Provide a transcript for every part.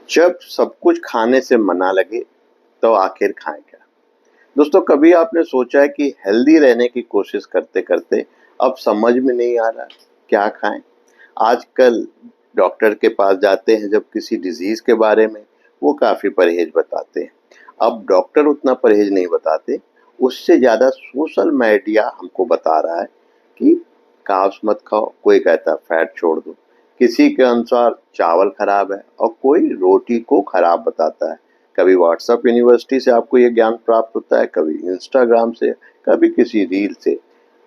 जब सब कुछ खाने से मना लगे तो आखिर खाएं क्या? दोस्तों, कभी आपने सोचा है कि हेल्दी रहने की कोशिश करते करते अब समझ में नहीं आ रहा क्या खाएं? आजकल डॉक्टर के पास जाते हैं जब किसी डिजीज के बारे में, वो काफी परहेज बताते हैं। अब डॉक्टर उतना परहेज नहीं बताते, उससे ज्यादा सोशल मीडिया हमको बता रहा है कि कार्ब्स मत खाओ, कोई कहता है फैट छोड़ दो, किसी के अनुसार चावल खराब है और कोई रोटी को खराब बताता है। कभी व्हाट्सएप यूनिवर्सिटी से आपको ये ज्ञान प्राप्त होता है, कभी इंस्टाग्राम से, कभी किसी रील से।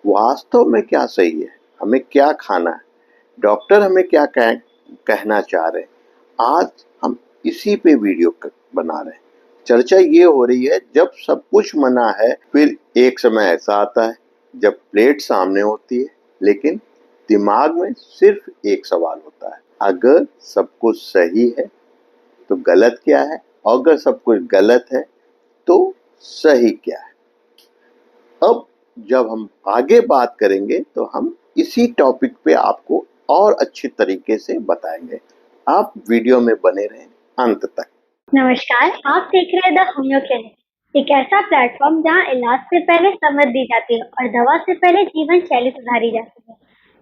वास्तव में क्या सही है, हमें क्या खाना है, डॉक्टर हमें क्या कहना चाह रहे हैं, आज हम इसी पे वीडियो बना रहे हैं। चर्चा ये हो रही है, जब सब कुछ मना है फिर एक समय ऐसा आता है जब प्लेट सामने होती है लेकिन दिमाग में सिर्फ एक सवाल होता है, अगर सब कुछ सही है तो गलत क्या है, और अगर सब कुछ गलत है तो सही क्या है। अब जब हम आगे बात करेंगे तो हम इसी टॉपिक पे आपको और अच्छी तरीके से बताएंगे। आप वीडियो में बने रहें अंत तक। नमस्कार, आप देख रहे हैं द होम्यो क्लिनिक, एक ऐसा प्लेटफॉर्म जहां इलाज से पहले समझ दी जाती है और दवा से पहले जीवन शैली सुधारी जाती है।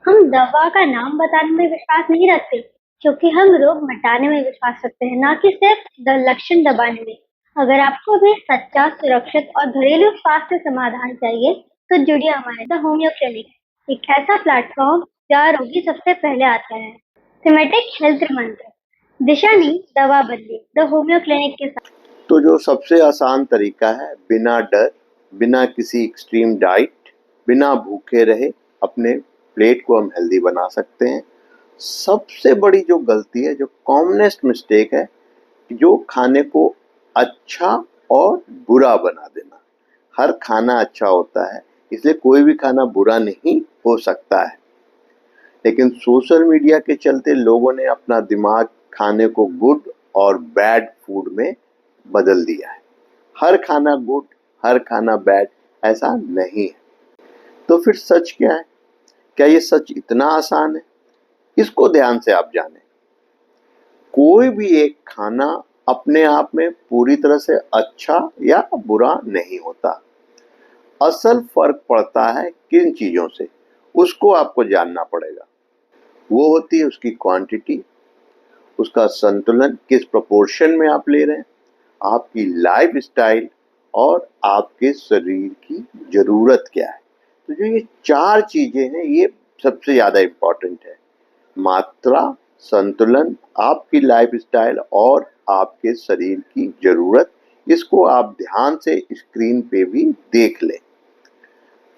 हम दवा का नाम बताने में विश्वास नहीं रखते, क्योंकि हम रोग मिटाने में विश्वास रखते हैं, न कि सिर्फ लक्षण दबाने में। अगर आपको भी सच्चा, सुरक्षित और घरेलू स्वास्थ्य समाधान चाहिए, तो जुड़िए हमारे द होम्यो क्लिनिक, एक ऐसा प्लेटफॉर्म जहाँ रोगी सबसे पहले आता है। थीमेटिक हेल्थ मंत्र, दिशा नहीं, दवा बदले, द होम्यो क्लिनिक के साथ। तो जो सबसे आसान तरीका है, बिना डर, बिना किसी एक्सट्रीम डाइट, बिना भूखे रहे अपने प्लेट को हम हेल्दी बना सकते हैं। सबसे बड़ी जो गलती है, जो कॉमनेस्ट मिस्टेक है, जो खाने को अच्छा और बुरा बना देना। हर खाना अच्छा होता है, इसलिए कोई भी खाना बुरा नहीं हो सकता है। लेकिन सोशल मीडिया के चलते लोगों ने अपना दिमाग खाने को गुड और बैड फूड में बदल दिया है। हर खाना गुड, हर खाना बैड, ऐसा नहीं है। तो फिर सच क्या है? क्या ये सच इतना आसान है? इसको ध्यान से आप जानें। कोई भी एक खाना अपने आप में पूरी तरह से अच्छा या बुरा नहीं होता। असल फर्क पड़ता है किन चीजों से, उसको आपको जानना पड़ेगा। वो होती है उसकी क्वांटिटी, उसका संतुलन, किस प्रोपोर्शन में आप ले रहे हैं, आपकी लाइफ स्टाइल और आपके शरीर की जरूरत क्या है। तो जो ये चार चीजें हैं, ये सबसे ज्यादा इम्पोर्टेंट है। मात्रा, संतुलन, आपकी लाइफ स्टाइल और आपके शरीर की जरूरत, इसको आप ध्यान से स्क्रीन पे भी देख लें।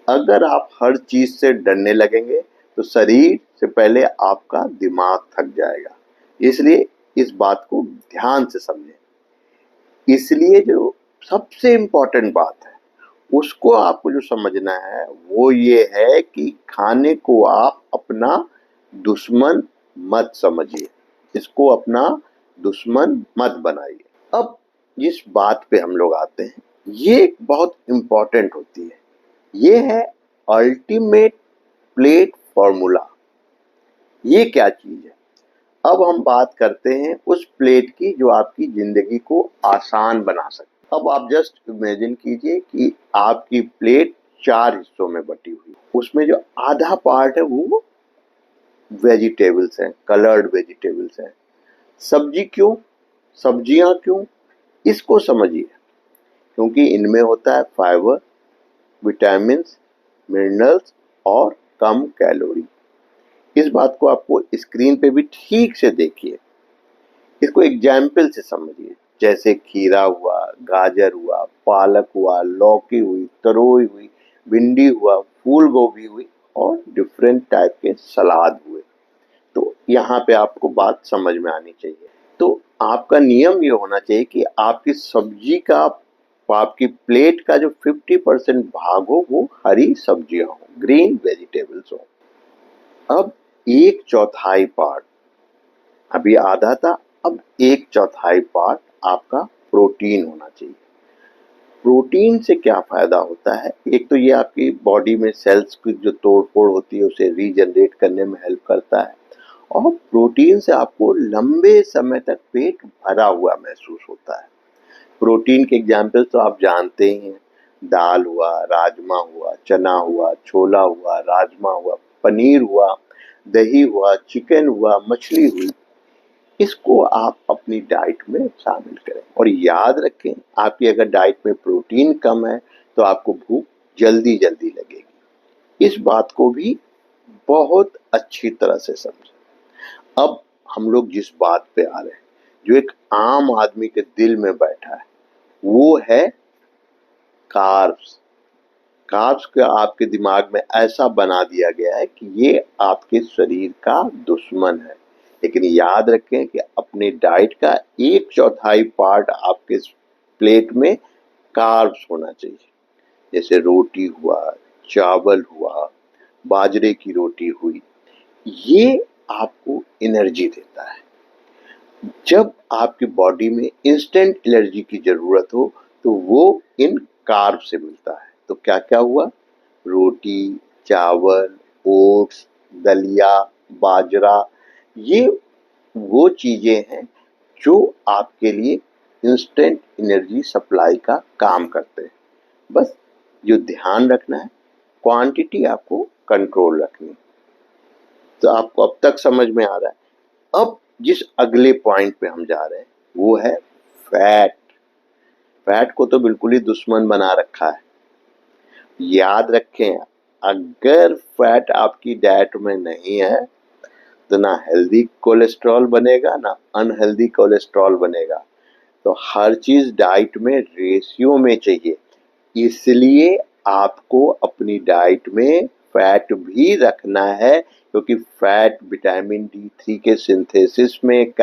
अगर आप हर चीज से डरने लगेंगे तो शरीर से पहले आपका दिमाग थक जाएगा। इसलिए इस बात को ध्यान से समझें। इसलिए जो सबसे इम्पोर्टेंट बात है, उसको आपको जो समझना है वो ये है कि खाने को आप अपना दुश्मन मत समझिए, इसको अपना दुश्मन मत बनाइए। अब जिस बात पे हम लोग आते हैं, ये बहुत इम्पोर्टेंट होती है। ये है अल्टीमेट प्लेट फॉर्मूला। ये क्या चीज है? अब हम बात करते हैं उस प्लेट की जो आपकी जिंदगी को आसान बना सकती। अब आप जस्ट इमेजिन कीजिए कि आपकी प्लेट चार हिस्सों में बटी हुई, उसमें जो आधा पार्ट है वो वेजिटेबल्स हैं, कलर्ड वेजिटेबल्स हैं। सब्जी क्यों, सब्जियां क्यों, इसको समझिए। क्योंकि इनमें होता है फाइबर, विटामिन्स, मिनरल्स और कम कैलोरी। इस बात को आपको स्क्रीन पे भी ठीक से देखिए, इसको एग्जाम्पल से समझिए। जैसे खीरा हुआ, गाजर हुआ, पालक हुआ, लौकी हुई, तरोई हुई, भिंडी हुआ, फूल गोभी हुई और डिफरेंट टाइप के सलाद हुए। तो यहाँ पे आपको बात समझ में आनी चाहिए। तो आपका नियम ये होना चाहिए कि आपकी सब्जी का, आपकी प्लेट का जो 50% भाग हो वो हरी सब्जियां हो, ग्रीन वेजिटेबल्स हो। अब एक चौथाई पार्ट, अभी आधा था, अब एक चौथाई पार्ट आपका प्रोटीन होना चाहिए। प्रोटीन से क्या फायदा होता है? एक तो ये आपकी बॉडी में सेल्स की जो तोड़ फोड़ होती है उसे रीजनरेट करने में हेल्प करता है, और प्रोटीन से आपको लंबे समय तक पेट भरा हुआ महसूस होता है। प्रोटीन के एग्जाम्पल तो आप जानते ही हैं, दाल हुआ, राजमा हुआ, चना हुआ, छोला हुआ, राजमा हुआ, पनीर हुआ, दही हुआ, चिकन हुआ, मछली हुई। इसको आप अपनी डाइट में शामिल करें और याद रखें, आपकी अगर डाइट में प्रोटीन कम है तो आपको भूख जल्दी जल्दी लगेगी। इस बात को भी बहुत अच्छी तरह से समझें। अब हम लोग जिस बात पे आ रहे हैं, जो एक आम आदमी के दिल में बैठा है, वो है कार्ब्स। कार्ब्स का आपके दिमाग में ऐसा बना दिया गया है कि ये आपके शरीर का दुश्मन है, लेकिन याद रखें कि अपने डाइट का 1/4 पार्ट आपके प्लेट में कार्ब्स होना चाहिए। जैसे रोटी हुआ, चावल हुआ, बाजरे की रोटी हुई, ये आपको एनर्जी देता है। जब आपकी बॉडी में इंस्टेंट एनर्जी की जरूरत हो तो वो इन कार्ब से मिलता है। तो क्या क्या हुआ? रोटी, चावल, ओट्स, दलिया, बाजरा, ये वो चीजें हैं जो आपके लिए इंस्टेंट एनर्जी सप्लाई का काम करते हैं। बस जो ध्यान रखना है, क्वांटिटी आपको कंट्रोल रखनी। तो आपको अब तक समझ में आ रहा है। अब जिस अगले पॉइंट पे हम जा रहे हैं वो है फैट। फैट को तो बिल्कुल ही दुश्मन बना रखा है। याद रखें, अगर फैट आपकी डाइट में नहीं है तो ना हेल्दी कोलेस्ट्रॉल बनेगा ना अनहेल्दी कोलेस्ट्रॉल बनेगा। तो हर चीज डाइट में रेशियो में चाहिए। इसलिए आपको अपनी डाइट में फैट भी रखना है, क्योंकि फैट विटामिन D3 के सिंथेसिस में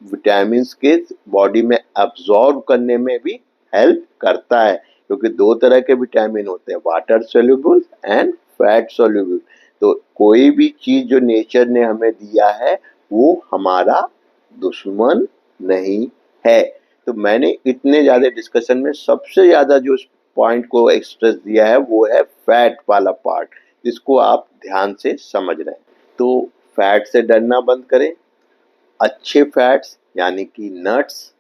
विटामिन के बॉडी में अब्सॉर्ब करने में भी हेल्प करता है, क्योंकि 2 तरह के विटामिन होते हैं, water soluble and fat soluble. तो कोई भी चीज जो नेचर ने हमें दिया है वो हमारा दुश्मन नहीं है। तो मैंने इतने ज्यादा डिस्कशन में सबसे ज्यादा जो पॉइंट को एक्सप्रेस दिया है वो है फैट वाला पार्ट, जिसको आप ध्यान से समझ रहे हैं। तो फैट से डरना बंद करें। अच्छे फैट्स यानी कि नट्स,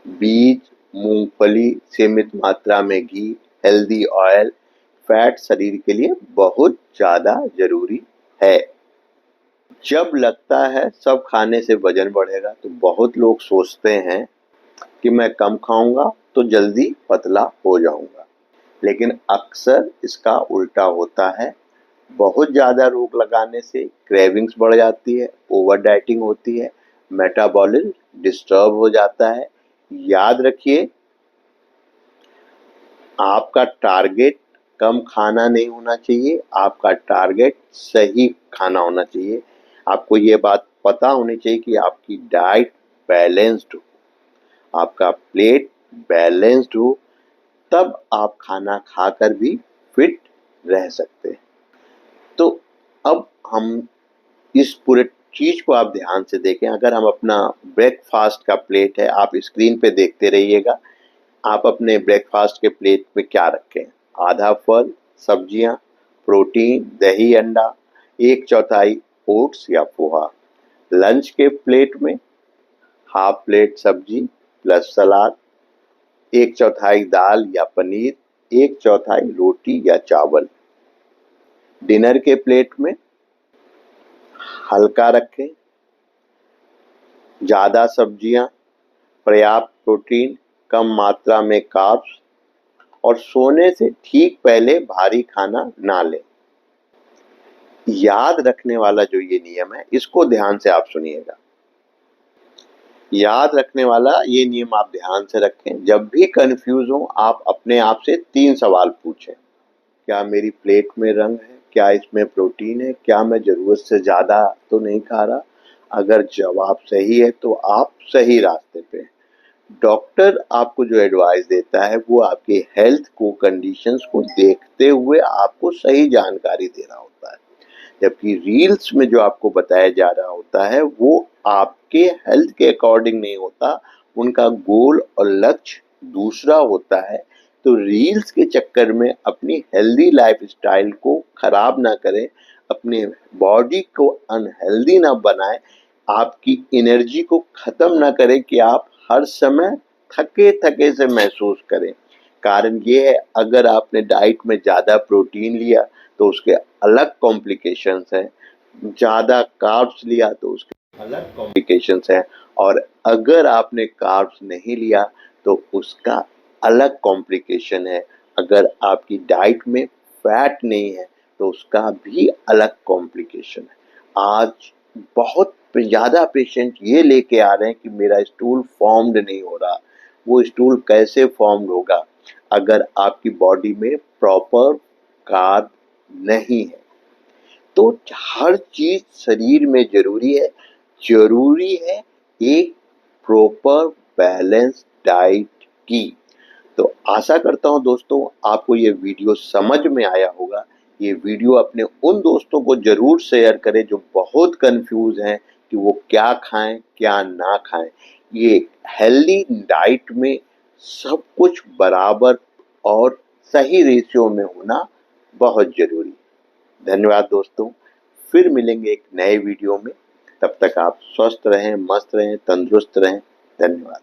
बीज, मूंगफली, सीमित मात्रा में घी, हेल्दी ऑयल, फैट शरीर के लिए बहुत ज्यादा जरूरी है। जब लगता है सब खाने से वजन बढ़ेगा तो बहुत लोग सोचते हैं कि मैं कम खाऊंगा तो जल्दी पतला हो जाऊंगा, लेकिन अक्सर इसका उल्टा होता है। बहुत ज़्यादा रोक लगाने से क्रेविंग्स बढ़ जाती है, ओवर डाइटिंग होती है, मेटाबॉलिज्म डिस्टर्ब हो जाता है। याद रखिए, आपका टारगेट कम खाना नहीं होना चाहिए, आपका टारगेट सही खाना होना चाहिए। आपको ये बात पता होनी चाहिए कि आपकी डाइट बैलेंस्ड हो, आपका प्लेट बैलेंस्ड हो, तब आप खाना खाकर भी फिट रह सकते हैं। तो अब हम इस पूरे चीज को आप ध्यान से देखें। अगर हम अपना ब्रेकफास्ट का प्लेट है, आप स्क्रीन पे देखते रहिएगा, आप अपने ब्रेकफास्ट के प्लेट में क्या रखें? आधा फल, सब्जियां, प्रोटीन, दही, अंडा, 1/4 ओट्स या पोहा। लंच के प्लेट में हाफ प्लेट सब्जी प्लस सलाद, 1/4 दाल या पनीर, 1/4 रोटी या चावल। डिनर के प्लेट में हल्का रखें, ज़्यादा सब्जियां, पर्याप्त प्रोटीन, कम मात्रा में कार्ब्स, और सोने से ठीक पहले भारी खाना ना लें। याद रखने वाला जो ये नियम है, इसको ध्यान से आप सुनिएगा। याद रखने वाला ये नियम आप ध्यान से रखें। जब भी कंफ्यूज हो, आप अपने आप से 3 सवाल पूछें। क्या मेरी प्लेट में रंग है? क्या इसमें प्रोटीन है? क्या मैं ज़रूरत से ज़्यादा तो नहीं खा रहा? अगर जवाब सही है तो आप सही रास्ते पे हैं। डॉक्टर आपको जो एडवाइस देता है वो आपके हेल्थ को, कंडीशंस को देखते हुए आपको सही जानकारी दे रहा होता है, जबकि रील्स में जो आपको बताया जा रहा होता है वो आपके हेल्थ के अकॉर्डिंग नहीं होता, उनका गोल और लक्ष्य दूसरा होता है। तो रील्स के चक्कर में अपनी हेल्दी लाइफस्टाइल को खराब ना करें, अपने बॉडी को अनहेल्दी ना बनाए, आपकी एनर्जी को खत्म ना करे कि आप हर समय थके थके से महसूस करें। कारण ये है, अगर आपने डाइट में ज़्यादा प्रोटीन लिया तो उसके अलग कॉम्प्लिकेशंस हैं, ज़्यादा कार्ब्स लिया तो उसके अलग कॉम्प्लिकेशंस हैं, और अगर आपने कार्ब्स नहीं लिया तो उसका अलग कॉम्प्लिकेशन है। अगर आपकी डाइट में फैट नहीं है तो उसका भी अलग कॉम्प्लिकेशन है। आज बहुत ज़्यादा पेशेंट ये लेके आ रहे हैं कि मेरा स्टूल फॉर्म्ड नहीं हो रहा। वो स्टूल कैसे फॉर्म्ड होगा? अगर आपकी बॉडी में प्रॉपर कार्ब नहीं है। तो हर चीज शरीर में जरूरी है एक प्रॉपर बैलेंस डाइट की। तो आशा करता हूँ दोस्तों आपको ये वीडियो समझ में आया होगा। ये वीडियो अपने उन दोस्तों को जरूर शेयर करें जो बहुत कंफ्यूज हैं कि वो क्या खाएं क्या ना खाएं। ये हेल्दी डाइट में सब कुछ बराबर और सही रेशियो में होना बहुत जरूरी है। धन्यवाद दोस्तों, फिर मिलेंगे एक नए वीडियो में। तब तक आप स्वस्थ रहें, मस्त रहें, तंदुरुस्त रहें। धन्यवाद।